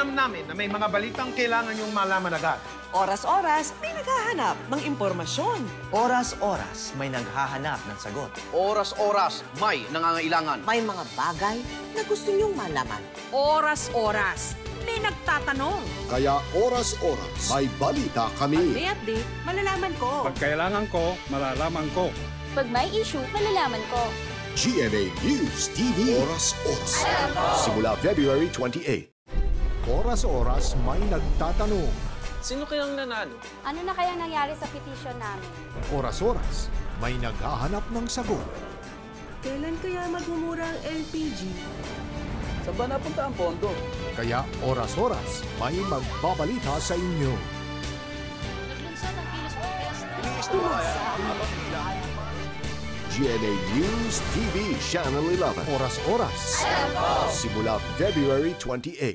Alam namin na may mga balitang kailangan yung malaman agad. Oras-oras, may naghahanap ng impormasyon. Oras-oras may naghahanap ng sagot. Oras-oras, may nangangailangan. May mga bagay na gusto niyong malaman. Oras-oras, may nagtatanong. Kaya oras-oras, may balita kami. May update, malalaman ko. Pag kailangan ko, malalaman ko. Pag may issue, malalaman ko. GMA News TV. Oras-oras. Simula February 28. Oras-oras, may nagtatanong. Sino kayang nanalo? Ano na kaya nangyari sa petition namin? Oras-oras, may naghahanap ng sagot. Kailan kaya magmumura ang LPG? Saan ba napunta ang pondo? Kaya oras-oras, may magbabalita sa inyo. GMA News TV Channel 11. Oras-oras. Simula February 28.